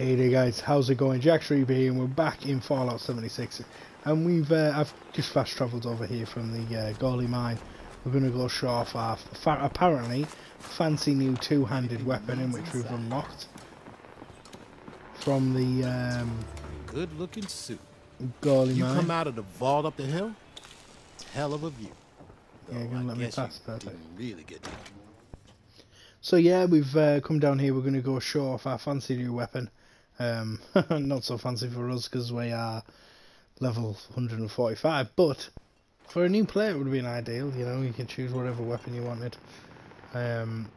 Hey there guys, how's it going? Jack3B here, and we're back in Fallout 76, and I've just fast travelled over here from the Goalie mine. We're going to go show off our apparently fancy new two-handed weapon in which we've unlocked from the good-looking suit. Goalie mine. You come out of the vault up the hill, hell of a view. Yeah, you're going to let me pass, perfect. Really good. So yeah, we've come down here. We're going to go show off our fancy new weapon. Not so fancy for us because we are level 145, but for a new player it would have been ideal. You know, you can choose whatever weapon you wanted and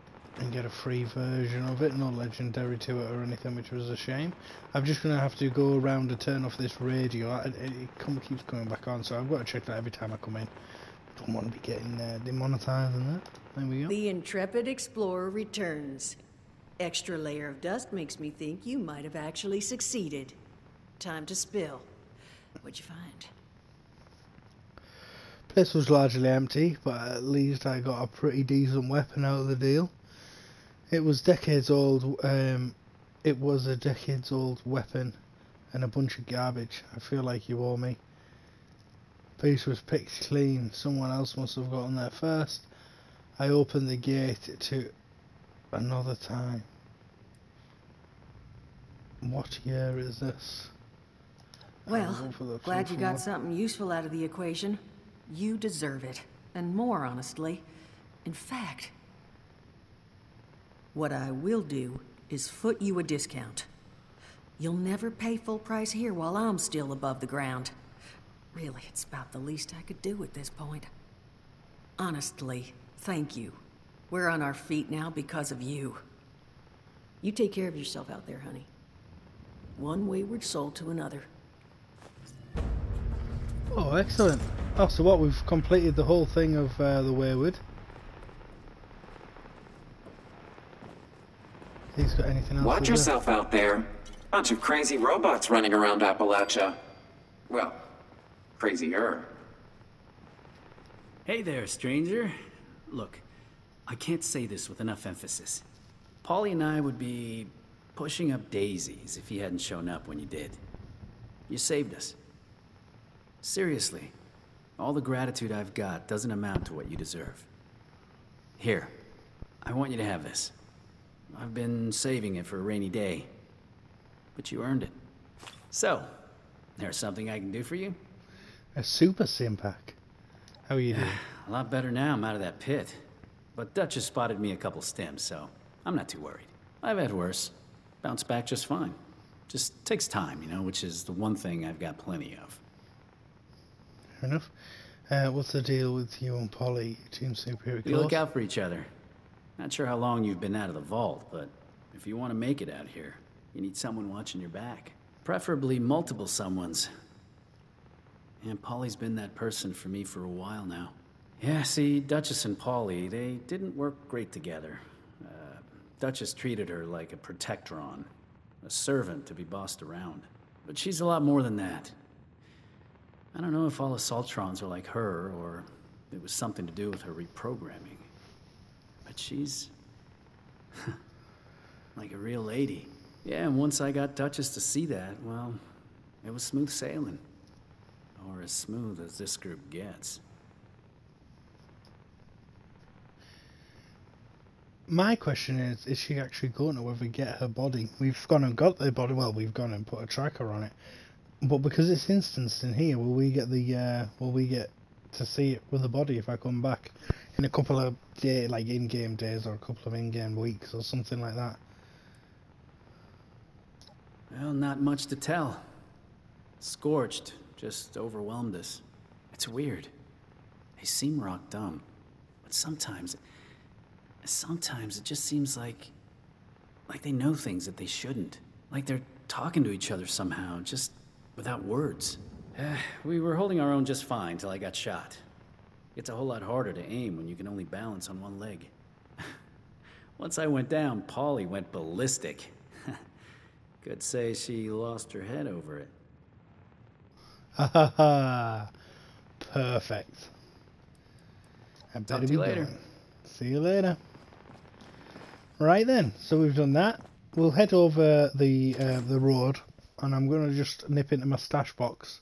get a free version of it. No legendary to it or anything, which was a shame. I'm just going to have to go around and turn off this radio. It keeps coming back on, so I've got to check that every time I come in. Don't want to be getting demonetized and that. There we go. The intrepid explorer returns. Extra layer of dust makes me think you might have actually succeeded. Time to spill. What'd you find? Place was largely empty, but at least I got a pretty decent weapon out of the deal. It was decades old. It was a decades old weapon and a bunch of garbage. I feel like you owe me. Piece was picked clean. Someone else must have gotten there first. I opened the gate to another time. What year is this? Well, glad you got something useful out of the equation. You deserve it, and more, honestly. In fact, what I will do is foot you a discount. You'll never pay full price here while I'm still above the ground. Really, it's about the least I could do at this point. Honestly, thank you. We're on our feet now because of you. You take care of yourself out there, honey. One wayward soul to another. Oh, excellent. Oh, so what, we've completed the whole thing of the Wayward. He's got anything else? Watch yourself out there. Bunch of crazy robots running around Appalachia. Well, crazier. Hey there, stranger. Look, I can't say this with enough emphasis. Paulie and I would be pushing up daisies if he hadn't shown up when you did. You saved us. Seriously, all the gratitude I've got doesn't amount to what you deserve. Here, I want you to have this. I've been saving it for a rainy day, but you earned it. So, there's something I can do for you? A super sim pack. How are you doing? A lot better now I'm out of that pit. But Dutch has spotted me a couple stims, so I'm not too worried. I've had worse. Bounced back just fine. Just takes time, you know, which is the one thing I've got plenty of. Fair enough. What's the deal with you and Polly? You seem superior close. We look out for each other. Not sure how long you've been out of the vault, but if you want to make it out here, you need someone watching your back. Preferably multiple someones. And Polly's been that person for me for a while now. Yeah, see, Duchess and Paulie, they didn't work great together. Duchess treated her like a protectron, a servant to be bossed around. But she's a lot more than that. I don't know if all Assaultrons are like her, or it was something to do with her reprogramming. But she's like a real lady. Yeah, and once I got Duchess to see that, well, it was smooth sailing. Or as smooth as this group gets. My question is she actually going to ever get her body? We've gone and got the body, well, we've gone and put a tracker on it. But because it's instanced in here, will we get to see it with the body if I come back in a couple of days, like in-game days or a couple of in-game weeks or something like that? Well, not much to tell. Scorched just overwhelmed us. It's weird. They seem rock dumb, but sometimes it just seems like they know things that they shouldn't. Like they're talking to each other somehow, just without words. We were holding our own just fine till I got shot. It's a whole lot harder to aim when you can only balance on one leg. Once I went down, Paulie went ballistic. Could say she lost her head over it. Ha ha ha. Perfect. I better Talk to you later. See you later. Right then, so we've done that. we'll head over the road, and I'm going to just nip into my stash box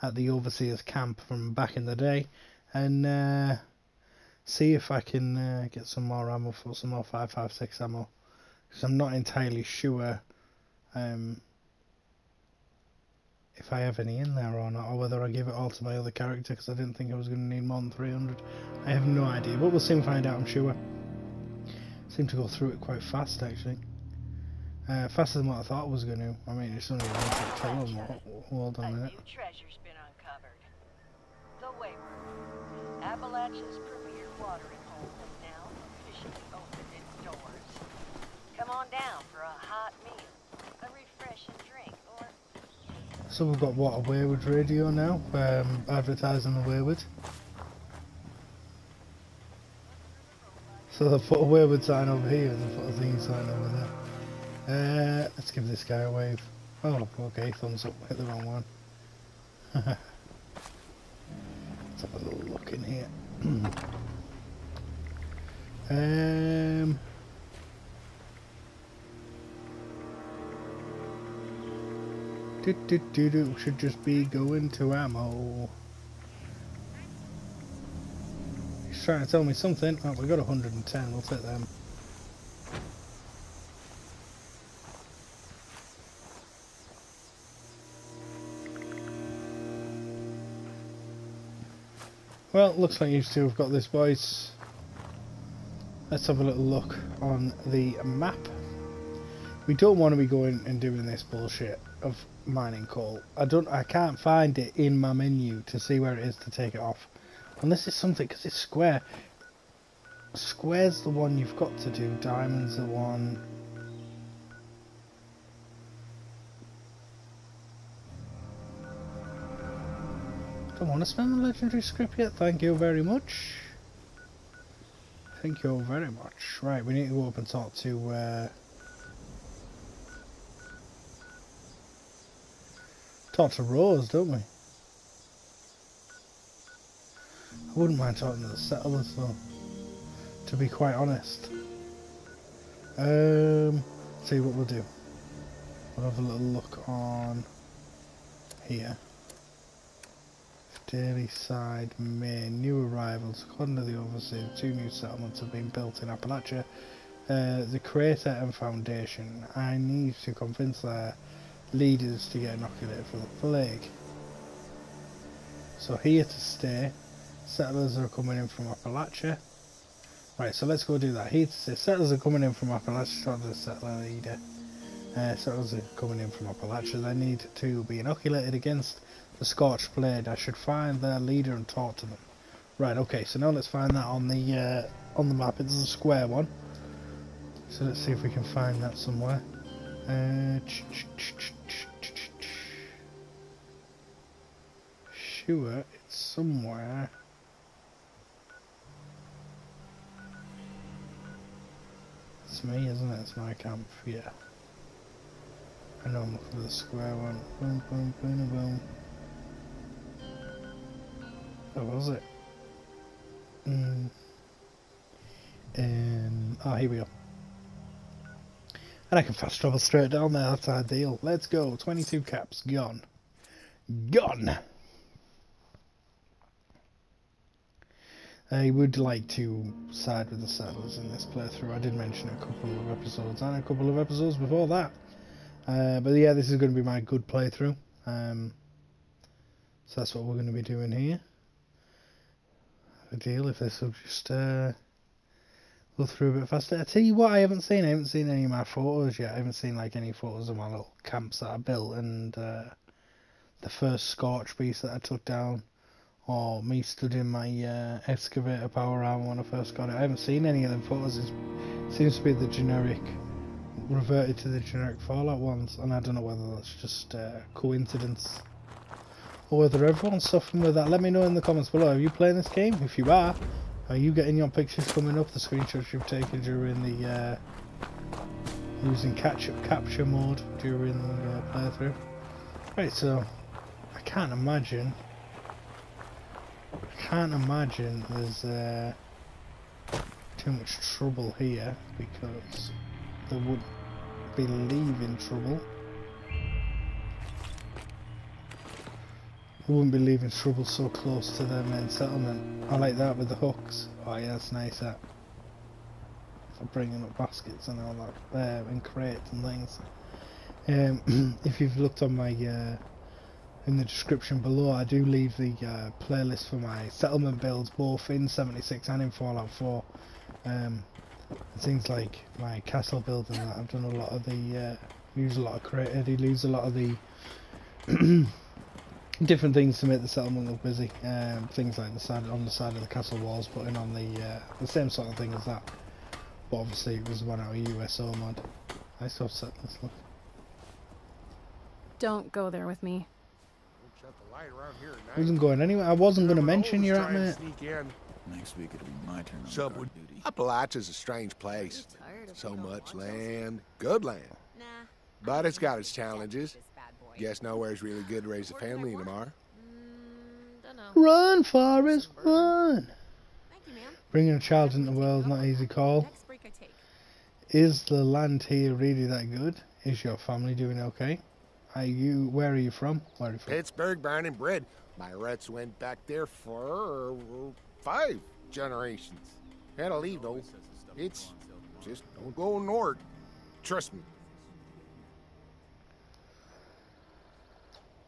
at the Overseer's camp from back in the day, and see if I can get some more ammo for some more 5.56 ammo, because I'm not entirely sure if I have any in there or not, or whether I give it all to my other character, because I didn't think I was going to need more than 300. I have no idea, but we'll soon find out, I'm sure. Seem to go through it quite fast, actually. Faster than what I thought I was going to. I mean, it's only going to tell them. Hold on a minute. A new treasure's been uncovered. The Wayward, Appalachia's premier watering hole, has now officially opened its doors. Come on down for a hot meal, a refreshing drink, or... So we've got what, a Wayward radio now, advertising the Wayward. So they've put a Wayward sign over here and they've put a thing sign over there. Let's give this guy a wave. Oh, okay, thumbs up, hit the wrong one. Let's have a little look in here. Should just be going to ammo. He's trying to tell me something. Oh, we got 110, we'll take them. Well, looks like you two have got this, boys. Let's have a little look on the map. We don't want to be going and doing this bullshit of mining coal. I can't find it in my menu to see where it is to take it off. Unless it's something, because it's square. Square's the one you've got to do. Diamond's the one. Don't want to spend the legendary script yet. Thank you very much. Thank you very much. Right, we need to go up and talk to Rose, don't we? I wouldn't mind talking to the settlers though, to be quite honest. See what we'll do. We'll have a little look on here. Daily side main, new arrivals. According to the Overseer, 2 new settlements have been built in Appalachia. The Crater and Foundation. I need to convince their leaders to get inoculated for the plague. So here to stay. Settlers are coming in from Appalachia. Right, so let's go do that. Here to stay. Settlers are coming in from Appalachia. Talk to the settler leader. Settlers are coming in from Appalachia. They need to be inoculated against the Scorched Blade. I should find their leader and talk to them. Right, okay, so now let's find that on the map. It's a square one. So let's see if we can find that somewhere. Sure, it's somewhere. It's me, isn't it? It's my camp, yeah. I know I'm looking for the square one. Boom, boom, boom, boom. Where was it? Oh, here we go. And I can fast travel straight down there, that's ideal. Let's go, 22 caps, gone. Gone! I would like to side with the settlers in this playthrough. I did mention it a couple of episodes and a couple of episodes before that. But yeah, this is going to be my good playthrough. So that's what we're going to be doing here. Ideal if this will just go through a bit faster. I tell you what, I haven't seen any of my photos yet. I haven't seen like any photos of my little camps that I built and the first scorch piece that I took down, or me stood in my excavator power armor when I first got it. I haven't seen any of them photos. It seems to be the generic, reverted to the generic Fallout ones, and I don't know whether that's just coincidence or whether everyone's suffering with that. Let me know in the comments below. Are you playing this game? If you are you getting your pictures coming up, the screenshots you've taken during the using capture mode during the playthrough? Right, so I can't imagine there's too much trouble here, because there would believe in trouble. I wouldn't be leaving trouble so close to their main settlement. I like that with the hooks. Oh yeah, that's nice that. For bringing up baskets and all that, and crates and things. If you've looked on my, in the description below, I do leave the playlist for my settlement builds, both in 76 and in Fallout 4. Things like my castle building that I've done a lot of the, use a lot of crate, use a lot of the different things to make the settlement look busy. Things like on the side of the castle walls, putting on the same sort of thing as that. But obviously it was one out of USO mod. Nice to offset this look. Don't go there with me. I wasn't going anywhere. I wasn't going to mention you're at, mate. Next week it'll be my turn on Sub guard duty. Appalachia's a strange place. So much land, good land. But it's got its challenges. Guess nowhere's really good to raise a family anymore. Run, Forrest, run! Bringing a child into the world, not easy call. Is the land here really that good? Is your family doing okay? Where are you from? Where are you from? Pittsburgh, born and bred. My roots went back there for 5 generations. Had to leave though. It's just don't go north. Trust me.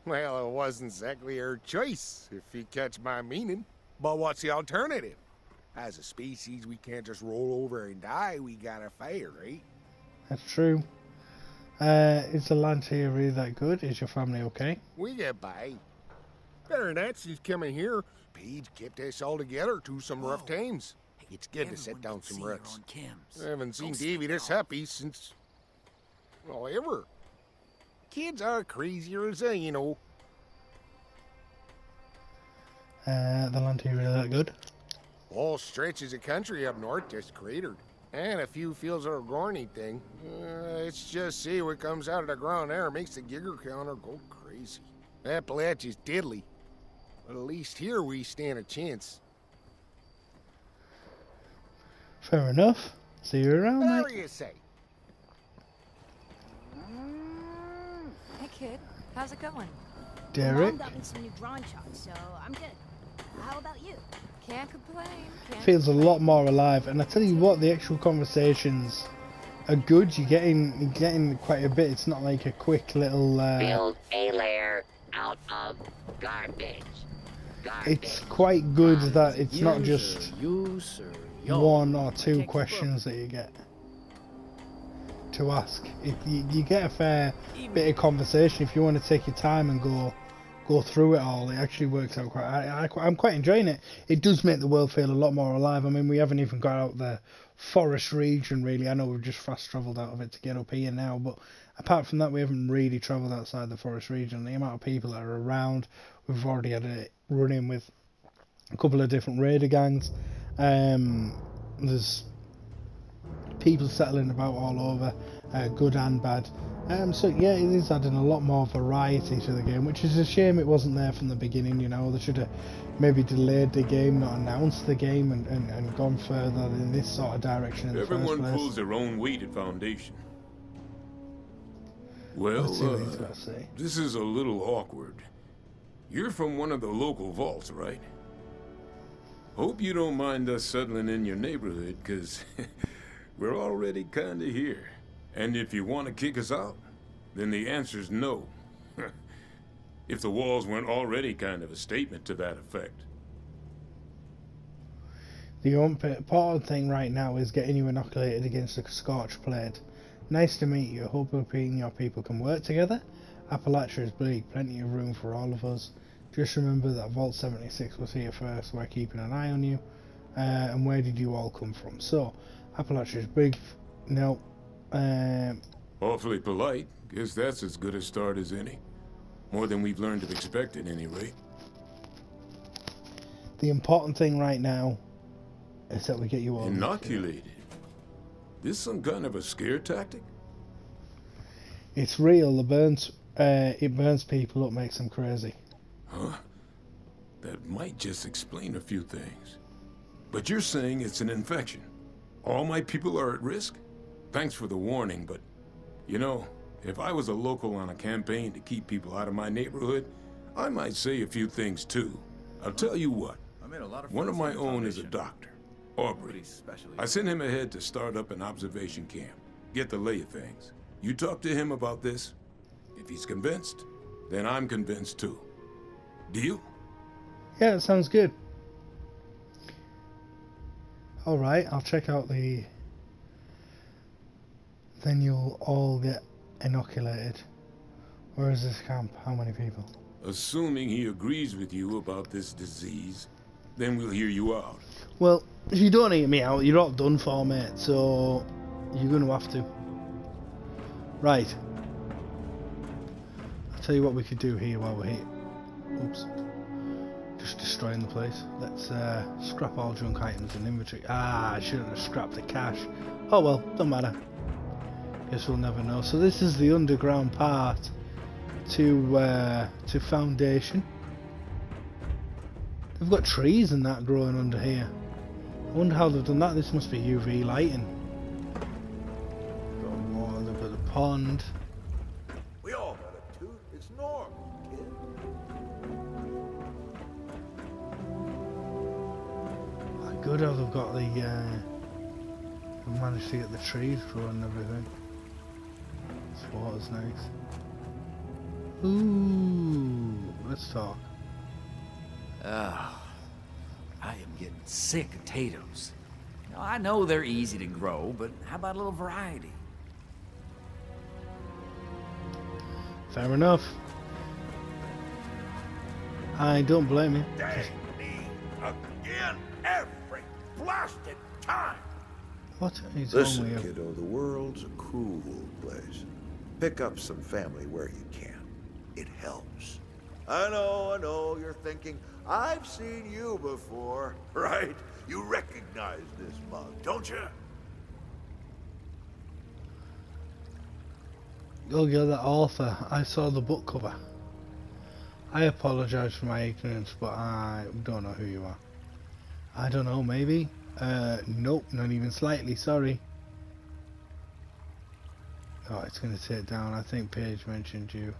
Well, it wasn't exactly her choice, if you catch my meaning. But what's the alternative? As a species, we can't just roll over and die. We gotta fight, right? That's true. Is the land here really that good? Is your family okay? We get by. Better than that, she's coming here. Paige kept us all together through some rough times. It's good to set down some roots. I haven't seen Davy this happy since... well, ever. Kids are crazier as they, you know. The land here really that good? All stretches of country up north just cratered. And a few fields are a gorny thing. Let's just see what comes out of the ground there. Makes the Gigger counter go crazy. Appalachia's diddly. But at least here we stand a chance. Fair enough. See you around, mate. What do you say? Hey kid, how's it going? Derek? Mom got me some new drawing chalk, so I'm good. How about you? Can't complain. Feels a lot more alive, and I tell you what, the actual conversations are good. You're getting quite a bit. It's not like a quick little build a layer out of garbage. It's quite good that it's not just or 1 or 2 questions that you get to ask. You get a fair bit of conversation if you want to take your time and go through it all. It actually works out quite. I'm quite enjoying it. It does make the world feel a lot more alive. I mean, we haven't even got out the forest region really. I know we've just fast travelled out of it to get up here now, but apart from that, we haven't really travelled outside the forest region. The amount of people that are around, we've already had a run-in with a couple of different raider gangs. There's people settling about all over, good and bad. So yeah, it is adding a lot more variety to the game, which is a shame it wasn't there from the beginning. You know, they should have maybe delayed the game, not announced the game, and gone further in this sort of direction in the first place. Everyone pulls their own weight at Foundation. Well, this is a little awkward. You're from one of the local vaults, right? Hope you don't mind us settling in your neighborhood, because we're already kinda here. And if you want to kick us out, then the answer's no. If the walls weren't already kind of a statement to that effect. The important thing right now is getting you inoculated against the Scorch Blade. Nice to meet you. Hope you and your people can work together. Appalachia is big, plenty of room for all of us. Just remember that Vault 76 was here first, we're keeping an eye on you. And where did you all come from? So, Appalachia is big. No. Awfully polite. Guess that's as good a start as any. More than we've learned to expect at any rate. The important thing right now is that we get you all inoculated. This some kind of a scare tactic? It's real. It burns people up, makes them crazy. Huh? That might just explain a few things. But you're saying it's an infection. All my people are at risk? Thanks for the warning, but You know, if I was a local on a campaign to keep people out of my neighborhood, I might say a few things too. I'll tell you what, one of my own is a doctor, Aubrey. I sent him ahead to start up an observation camp, get the lay of things. You talk to him about this. If he's convinced, then I'm convinced too. Deal? Yeah, it sounds good. Alright, I'll check out the... Then you'll all get inoculated. Where is this camp? How many people? Assuming he agrees with you about this disease, then we'll hear you out. Well, if you don't hear me out, you're all done for, mate. So, you're going to have to. Right. I'll tell you what we could do here while we're here. Oops. Just destroying the place. Let's scrap all junk items in inventory. Ah, I shouldn't have scrapped the cash. Oh well, don't matter. Guess we'll never know. So this is the underground part to Foundation. They've got trees and that growing under here. I wonder how they've done that. This must be UV lighting. Got more. Look at the pond. We all got a tooth. It's normal, kid. Good how they've got the they've managed to get the trees growing and everything. This water's nice. Ooh, let's talk. Oh, I am getting sick of potatoes. You know, I know they're easy to grow, but how about a little variety? Fair enough. I don't blame you. Dang me again every blasted time. What is Listen, wrong with kiddo, the world's a cruel place. Pick up some family where you can. It helps. I know, you're thinking, I've seen you before, right? You recognize this mug, don't you? Oh, you're the author. I saw the book cover. I apologise for my ignorance, but I don't know who you are. I don't know, maybe? Nope, not even slightly, sorry. Oh, it's going to take down. I think Paige mentioned you.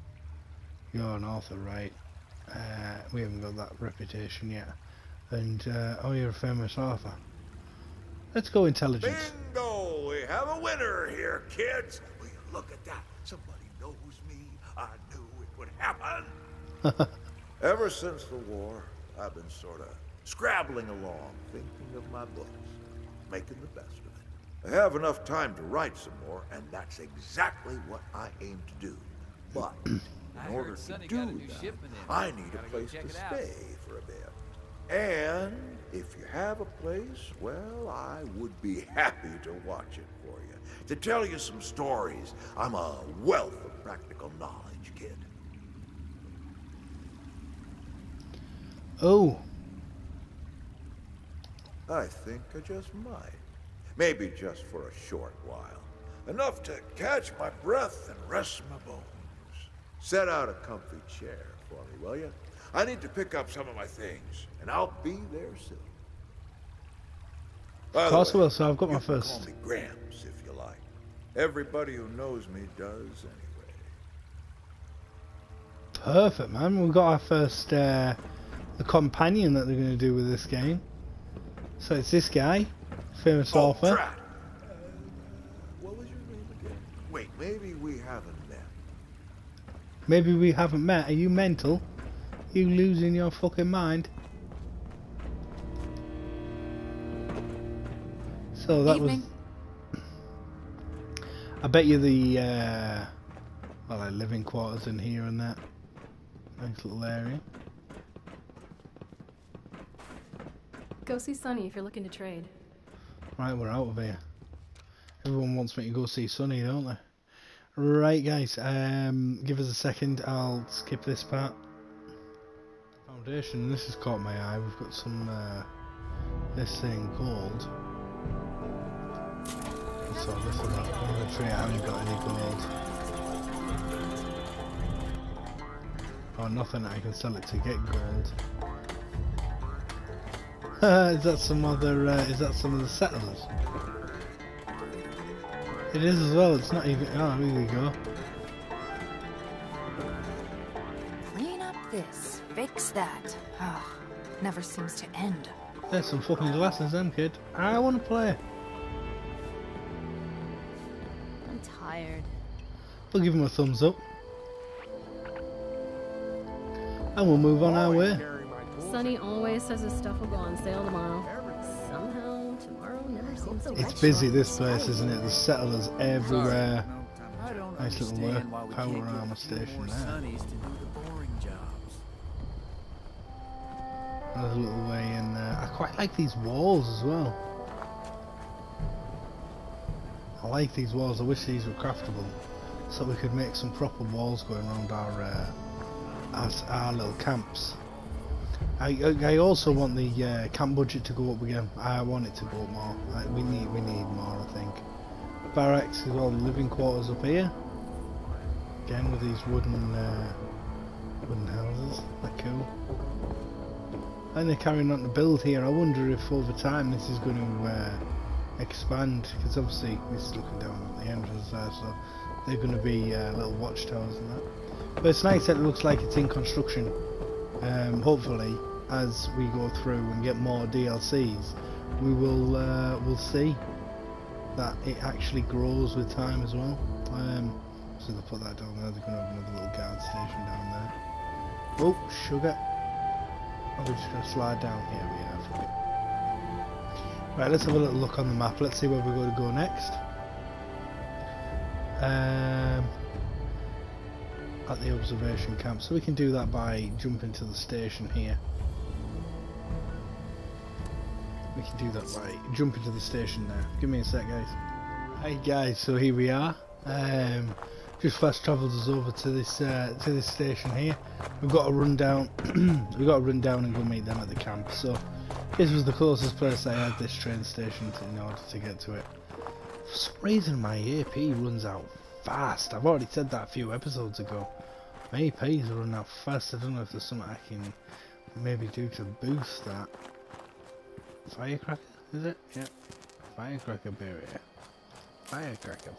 You're an author, right? We haven't got that reputation yet. And, oh, you're a famous author. Let's go intelligence. Bingo! We have a winner here, kids! Will you look at that? Somebody knows me. I knew it would happen. Ever since the war, I've been sort of scrabbling along, thinking of my books, making the best of it. I have enough time to write some more, and that's exactly what I aim to do. But in order to do that, I need a place to stay for a bit. And if you have a place, well, I would be happy to watch it for you, to tell you some stories. I'm a wealth of practical knowledge, kid. Oh. I think I just might. Maybe just for a short while. Enough to catch my breath and rest my bones. Set out a comfy chair for me, will you? I need to pick up some of my things, and I'll be there soon. Of course I will, so I've got my first. Call me Gramps if you like. Everybody who knows me does anyway. Perfect, man. We've got our first the companion that they're going to do with this game. So it's this guy, famous author. What was your name again? Wait, maybe we haven't met. Maybe we haven't met. Are you mental? Are you losing your fucking mind? So that Evening. was. I bet you the well, like living quarters in here and that. Nice little area. Go see Sonny if you're looking to trade. Right, we're out of here. Everyone wants me to go see Sonny, don't they? Right, guys. Give us a second. I'll skip this part. Foundation. This has caught my eye. We've got some this thing called. So this is that inventory. I haven't got any gold. Oh, nothing. I can sell it to get gold. Is that some other? Is that some of the settlers? It is as well, it's not even... Oh, here we go. Clean up this, fix that. Oh, never seems to end. There's some fucking glasses then, kid. I want to play. I'm tired. We'll give him a thumbs up. And we'll move on our way. Sonny always says his stuff will go on sale tomorrow. Somehow, tomorrow never seems to It's busy, this place, isn't it? There's settlers everywhere. Nice little power armor station there. Another little way in there. I quite like these walls as well. I like these walls. I wish these were craftable, so we could make some proper walls going around our little camps. I also want the camp budget to go up again. I want it to go up more. We need more, I think. Barracks is all the living quarters up here. Again with these wooden houses. They're cool. And they're carrying on to build here. I wonder if over time this is going to expand, because obviously this is looking down at the entrance there, so they're going to be little watchtowers and that. But it's nice that it looks like it's in construction. Hopefully, as we go through and get more DLCs, we will we'll see that it actually grows with time as well. So they'll put that down there. They're going to have another little guard station down there. Oh, sugar! Are we just going to slide down? Here we are. Right, let's have a little look on the map. Let's see where we're going to go next. At the observation camp, so we can do that by jumping to the station here. We can do that by jumping to the station there. Give me a sec, guys. Hey guys, so here we are. Just fast travelled us over to this station here. We've got to run down. We've got to run down and go meet them at the camp. So this was the closest place I had this train station in order to get to it. For some reason, my AP runs out fast. I've already said that a few episodes ago. My APs run out fast. I don't know if there's something I can maybe do to boost that. Firecracker, is it? Yep. Firecracker barrier. Firecracker.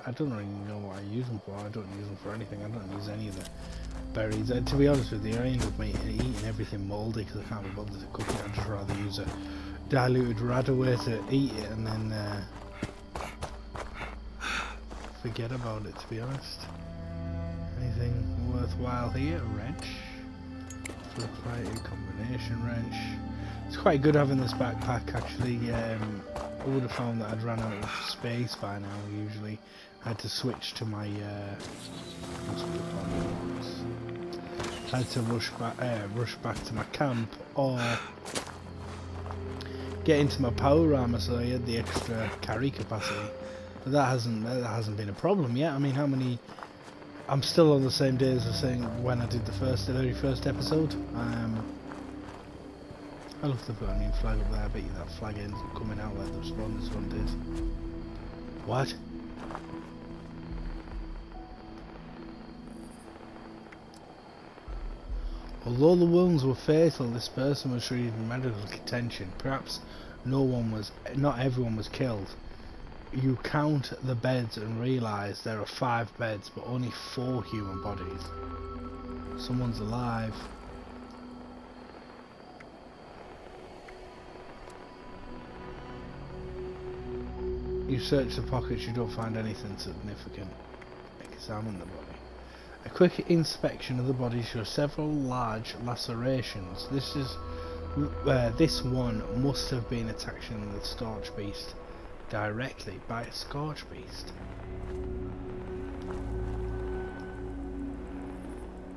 I don't really know what I use them for. I don't use them for anything. I don't use any of the berries. To be honest with you, I end up eating everything mouldy because I can't be bothered to cook it. I'd just rather use a diluted radder way to eat it and then forget about it, to be honest. Anything worthwhile here? A wrench. Flip right, combination wrench. It's quite good having this backpack actually. I would have found that I'd run out of space by now. Usually I had to switch to my I had to rush back to my camp or get into my power armor so I had the extra carry capacity. But that hasn't been a problem yet. I mean, how many? I'm still on the same day as I was saying when I did the very first episode. I love the burning flag up there. I bet you that flag ends up coming out like the this one did. What? Although the wounds were fatal, this person was treated medical attention. Perhaps not everyone was killed. You count the beds and realise there are 5 beds, but only 4 human bodies. Someone's alive. You search the pockets, you don't find anything significant. Examine the body. A quick inspection of the body shows several large lacerations. This one must have been attacking the Scorch Beast directly by a Scorch Beast.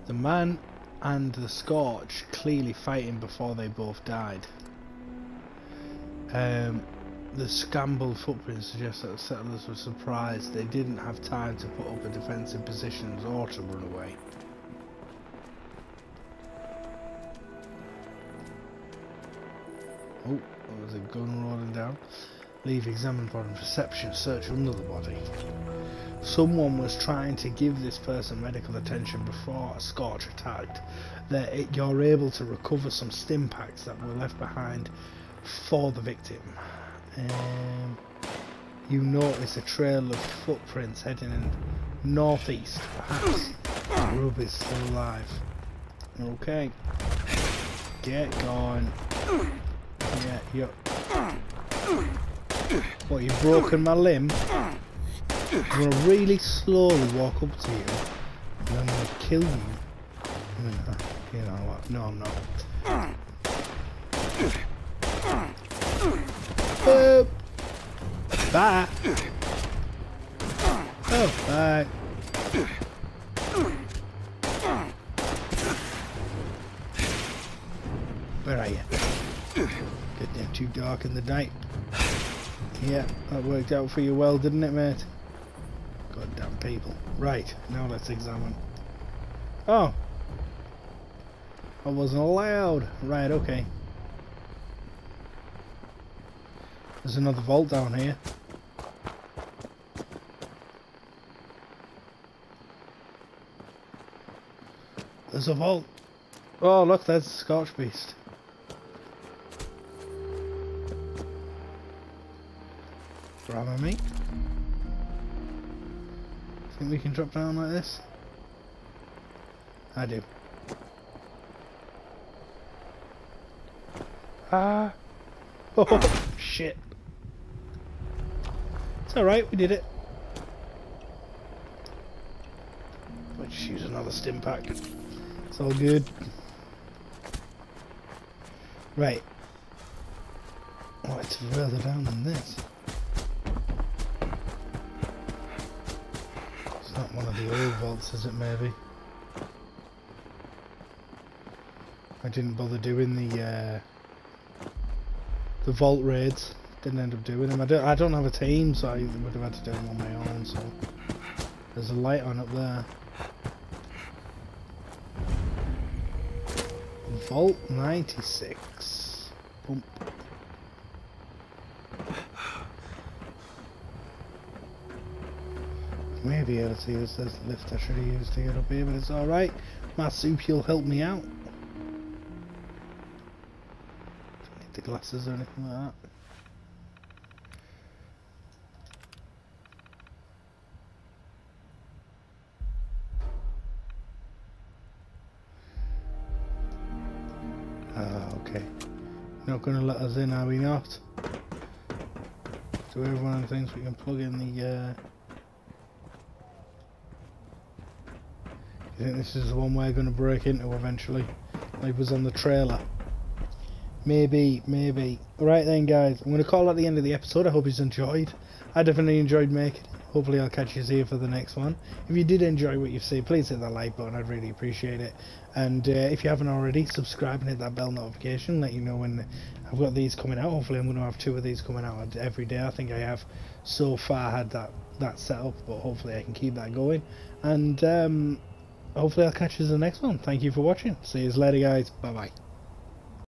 The man and the Scorch clearly fighting before they both died. The scrambled footprints suggest that the settlers were surprised they didn't have time to put up a defensive positions or to run away. Oh, there was a gun rolling down. Leave, examine body, perception, search under the body. Someone was trying to give this person medical attention before a Scorch attacked. You're able to recover some stim packs that were left behind for the victim. you notice a trail of footprints heading in northeast. Perhaps Rub is still alive. Okay. Get going. Yeah, yep. What, you've broken my limb? I'm gonna really slowly walk up to you, and I'm gonna kill you. I mean, you know what? No, I'm not. Bye. Oh, bye. Where are you? Getting too dark in the night. Yeah, that worked out for you well, didn't it, mate? Goddamn people. Right, now let's examine. Oh! I wasn't allowed. Right, okay. There's another vault down here. There's a vault. Oh, look, there's a Scorch Beast. Grab me. Think we can drop down like this? I do. Ah! Oh, shit. It's alright, we did it. Let's just use another stim pack. It's all good. Right. Oh, it's further down than this. It's not one of the old vaults, is it, maybe? I didn't bother doing the vault raids. Didn't end up doing them. I don't have a team, so I would have had to do them on my own. So there's a light on up there. Vault 96. Boom. Maybe able to use this lift I should have used to get up here, but it's alright. My soup, you'll help me out. Don't need the glasses or anything like that. Okay. Not going to let us in, are we not? So everyone thinks we can plug in the I think this is the one we're going to break into eventually, like was on the trailer. Maybe, maybe. Right then, guys, I'm going to call that the end of the episode. I hope you enjoyed. I definitely enjoyed making it. Hopefully I'll catch you here for the next one. If you did enjoy what you've seen, please hit that like button. I'd really appreciate it. And if you haven't already, subscribe and hit that bell notification. Let you know when I've got these coming out. Hopefully I'm going to have 2 of these coming out every day. I think I have so far had that set up, but hopefully I can keep that going. And hopefully I'll catch you in the next one. Thank you for watching. See you later, guys. Bye bye.